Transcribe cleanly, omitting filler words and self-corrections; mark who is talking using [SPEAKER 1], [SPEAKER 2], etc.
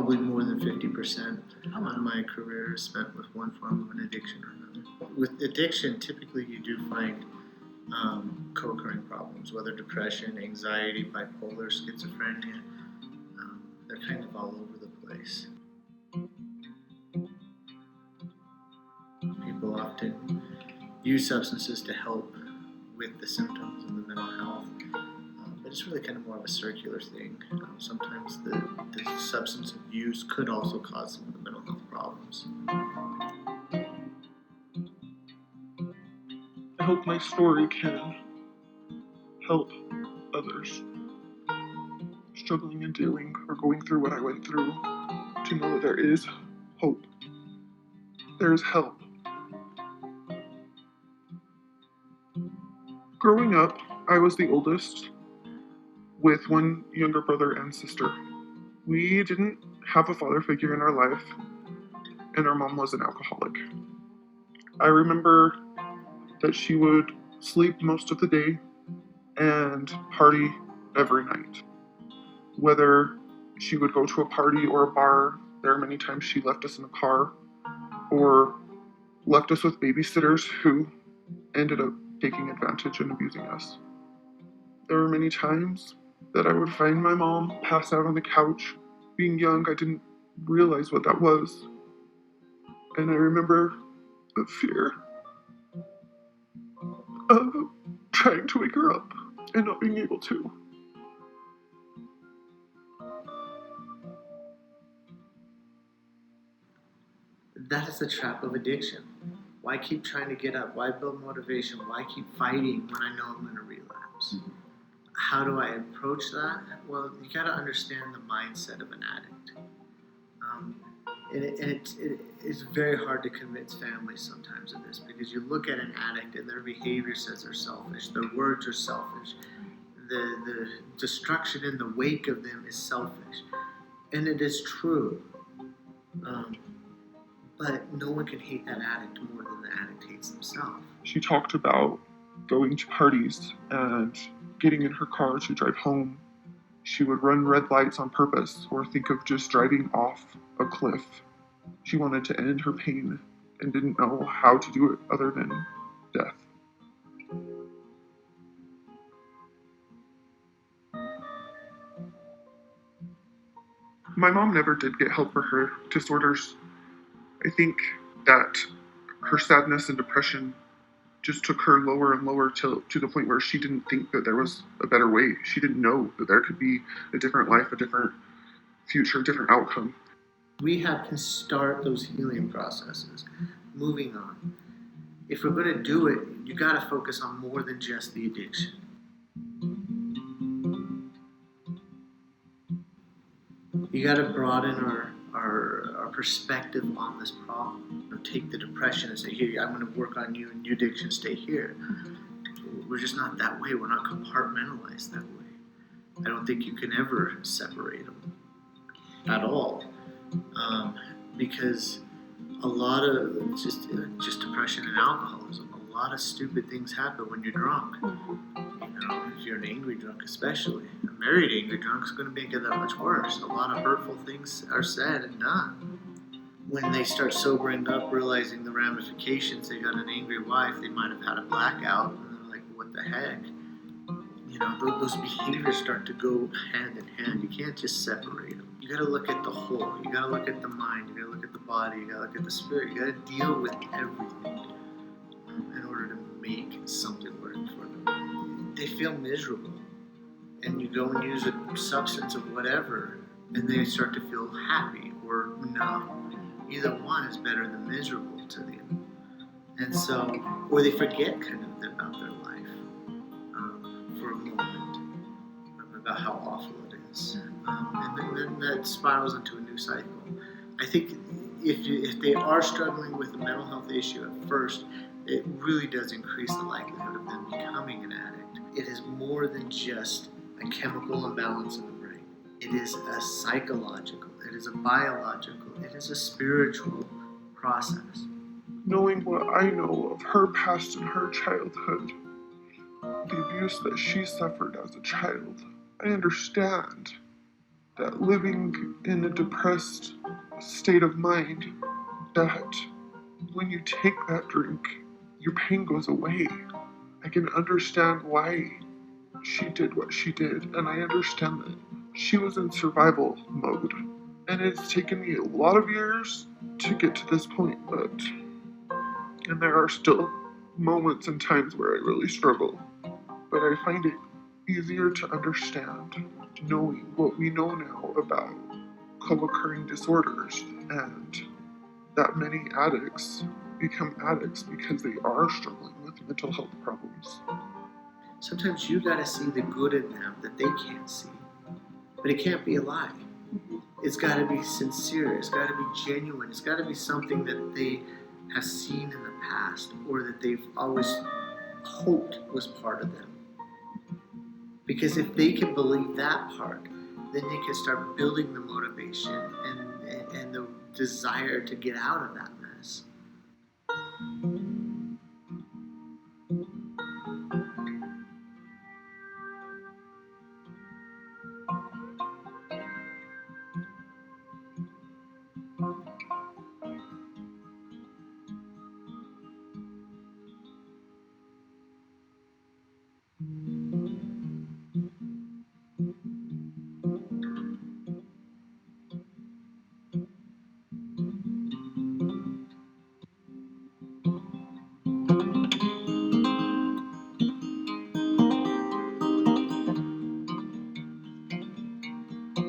[SPEAKER 1] probably more than 50% of my career is spent with one form of an addiction or another. With addiction, typically you do find co-occurring problems, whether depression, anxiety, bipolar, schizophrenia. They're kind of all over the place. People often use substances to help with the symptoms and the mental health, but it's really kind of more of a circular thing. Sometimes the substance abuse could also cause some of the mental health problems.
[SPEAKER 2] I hope my story can help others struggling and dealing or going through what I went through to know that there is hope. There is help. Growing up, I was the oldest with one younger brother and sister. We didn't have a father figure in our life, and our mom was an alcoholic. I remember that she would sleep most of the day and party every night. Whether she would go to a party or a bar, there are many times she left us in a car or left us with babysitters who ended up taking advantage and abusing us. There were many times that I would find my mom pass out on the couch. Being young, I didn't realize what that was. And I remember the fear of trying to wake her up and not being able to.
[SPEAKER 1] That is the trap of addiction. Why keep trying to get up? Why build motivation? Why keep fighting when I know I'm going to relapse? How do I approach that? Well, you got to understand the mindset of an addict. It's very hard to convince families sometimes of this, because you look at an addict and their behavior says they're selfish, their words are selfish, the destruction in the wake of them is selfish. And it is true. But no one can hate that addict more than the addict hates themselves.
[SPEAKER 2] She talked about going to parties and getting in her car to drive home. She would run red lights on purpose or think of just driving off a cliff. She wanted to end her pain and didn't know how to do it other than death. My mom never did get help for her disorders. I think that her sadness and depression just took her lower and lower to the point where she didn't think that there was a better way. She didn't know that there could be a different life, a different future, a different outcome.
[SPEAKER 1] Rehab can start those healing processes, moving on. If we're going to do it, you got to focus on more than just the addiction. You got to broaden our perspective on this problem. Take the depression and say, here, I'm going to work on you, and your addiction stay here. We're just not that way. We're not compartmentalized that way. I don't think you can ever separate them at all, because a lot of just depression and alcoholism. A lot of stupid things happen when you're drunk. If you're an angry drunk, especially a married angry drunk, is going to make it that much worse. A lot of hurtful things are said and done. When they start sobering up, realizing the ramifications, they got an angry wife, they might have had a blackout, and they're like, what the heck? Those behaviors start to go hand in hand. You can't just separate them. You got to look at the whole. You got to look at the mind. You got to look at the body. You got to look at the spirit. You got to deal with everything in order to make something work for them. They feel miserable, and you go and use a substance of whatever, and they start to feel happy or numb. Either one is better than miserable to them. And so, or they forget kind of about their life for a moment, about how awful it is. And then that spirals into a new cycle. I think if they are struggling with a mental health issue at first, it really does increase the likelihood of them becoming an addict. It is more than just a chemical imbalance in the brain. It is a psychological, it is a biological, it is a spiritual process.
[SPEAKER 2] Knowing what I know of her past and her childhood, the abuse that she suffered as a child, I understand that living in a depressed state of mind, that when you take that drink, your pain goes away. I can understand why she did what she did, and I understand that she was in survival mode. And it's taken me a lot of years to get to this point, and there are still moments and times where I really struggle. But I find it easier to understand knowing what we know now about co-occurring disorders, and that many addicts become addicts because they are struggling with mental health problems.
[SPEAKER 1] Sometimes you gotta see the good in them that they can't see. But it can't be a lie. It's gotta be sincere, it's gotta be genuine, it's gotta be something that they have seen in the past or that they've always hoped was part of them. Because if they can believe that part, then they can start building the motivation and the desire to get out of that